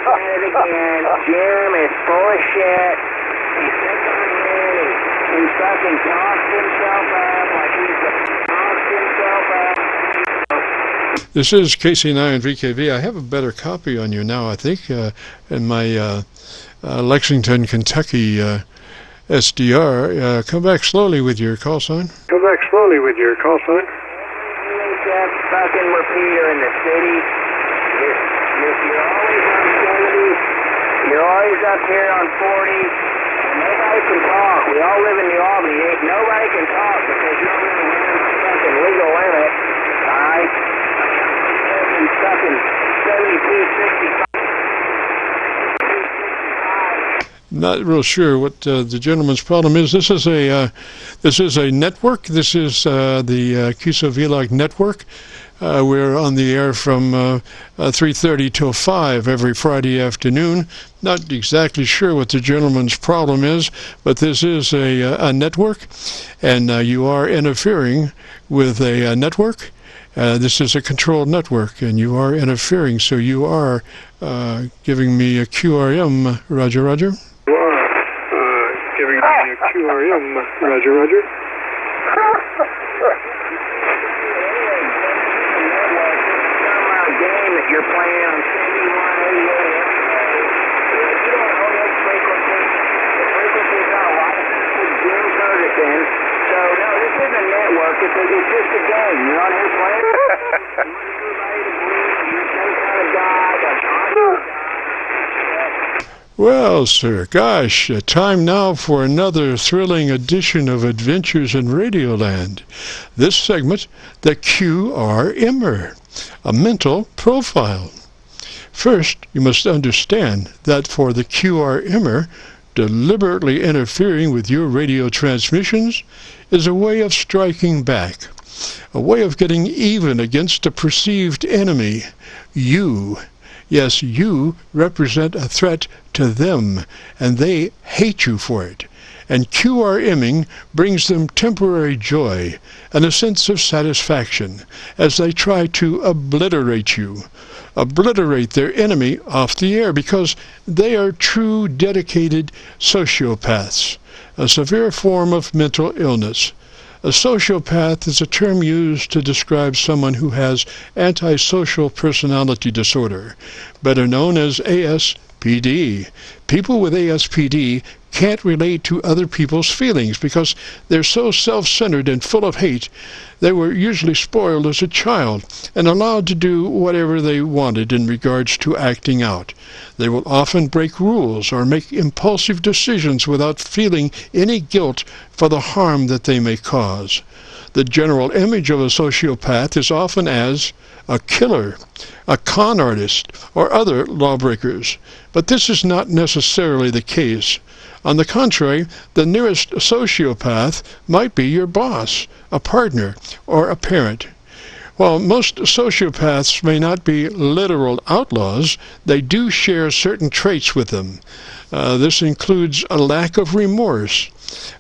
said it again. Jim is full of shit. He sits on here and he fucking talks himself up like he's talked himself up. This is KC9VKV. I have a better copy on you now, I think, in my Lexington, Kentucky SDR. Come back slowly with your call sign. Come back slowly with your call sign. That fucking repeater in the city. You're always on 70. You're always up here on 40. And nobody can talk. We all live in New Albany. Nobody can talk because you're only in the fucking legal limit. Alright? Fucking 72, 65. Not real sure what the gentleman's problem is. This is a network. This is the Qso-Vlog network. We're on the air from 3:30 till 5 every Friday afternoon. Not exactly sure what the gentleman's problem is, but this is a network, and you are interfering with a network. This is a controlled network, and you are interfering, so you are giving me a QRM. Roger, roger. You are giving me a QRM. Roger, roger. Game that you're playing on 7188. You don't own this frequency. The frequency's on a license with JIM-KC9VKV. So, no, this isn't a network. It's just a game. You're on here playing. You want everybody to believe you're some kind of god, Well, sir, gosh, time now for another thrilling edition of Adventures in Radioland. This segment, the Qrm-Er, a mental profile. First, you must understand that for the Qrm-Er, deliberately interfering with your radio transmissions is a way of striking back, a way of getting even against a perceived enemy. You, yes, you represent a threat to them, and they hate you for it. And QRMing brings them temporary joy and a sense of satisfaction as they try to obliterate you, obliterate their enemy off the air, because they are true dedicated sociopaths, a severe form of mental illness. A sociopath is a term used to describe someone who has antisocial personality disorder, better known as ASPD. People with ASPD can't relate to other people's feelings because they're so self-centered and full of hate. They were usually spoiled as a child and allowed to do whatever they wanted in regards to acting out. They will often break rules or make impulsive decisions without feeling any guilt for the harm that they may cause. The general image of a sociopath is often as a killer, a con artist, or other lawbreakers, but this is not necessarily the case. On the contrary, the nearest sociopath might be your boss, a partner, or a parent. While most sociopaths may not be literal outlaws, they do share certain traits with them. This includes a lack of remorse,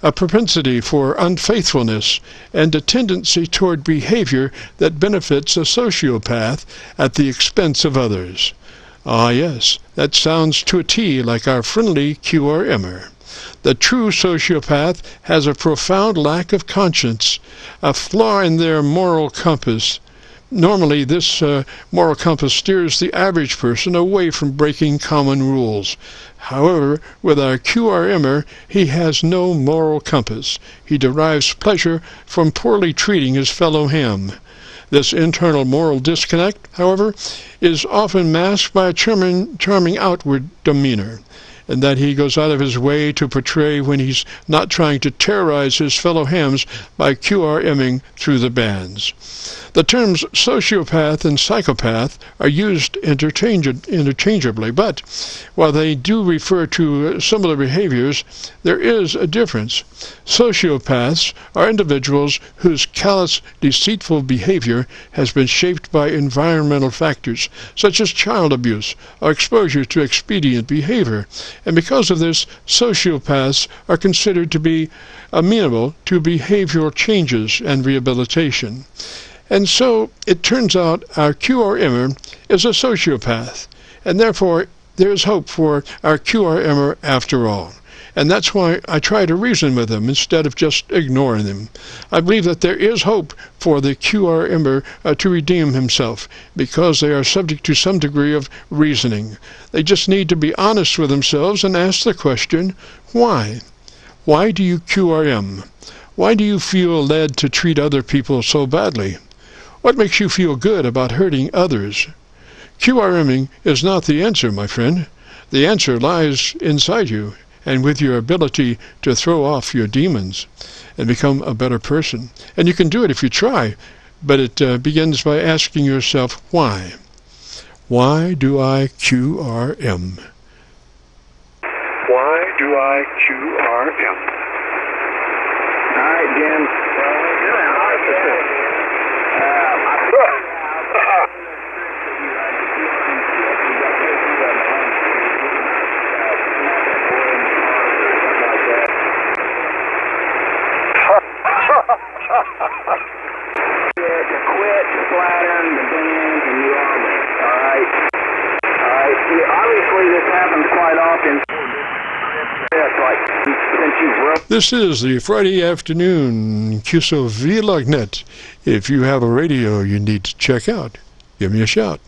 a propensity for unfaithfulness, and a tendency toward behavior that benefits a sociopath at the expense of others. Ah yes, that sounds to a T like our friendly Qrm-Er. The true sociopath has a profound lack of conscience, a flaw in their moral compass. Normally, this moral compass steers the average person away from breaking common rules. However, with our Qrm-Er, he has no moral compass. He derives pleasure from poorly treating his fellow ham. This internal moral disconnect, however, is often masked by a charming outward demeanor, and that he goes out of his way to portray when he's not trying to terrorize his fellow hams by QRMing through the bands. The terms sociopath and psychopath are used interchangeably, but while they do refer to similar behaviors, there is a difference. Sociopaths are individuals whose callous, deceitful behavior has been shaped by environmental factors, such as child abuse or exposure to expedient behavior, and because of this, sociopaths are considered to be amenable to behavioral changes and rehabilitation. And so it turns out our Qrm-Er is a sociopath, and therefore there's hope for our Qrm-Er after all. And that's why I try to reason with them instead of just ignoring them. I believe that there is hope for the Qrm-Er to redeem himself, because they are subject to some degree of reasoning. They just need to be honest with themselves and ask the question, why? Why do you QRM? Why do you feel led to treat other people so badly? What makes you feel good about hurting others? QRMing is not the answer, my friend. The answer lies inside you, and with your ability to throw off your demons and become a better person. And you can do it if you try, but it begins by asking yourself, why? Why do I QRM? Why do I QRM? All right, Jim. To quit, flatten the band, and you are there. All right. See, obviously this happens quite often. Like since you broke. This is the Friday afternoon Qso-Vlog net. If you have a radio you need to check out, give me a shout.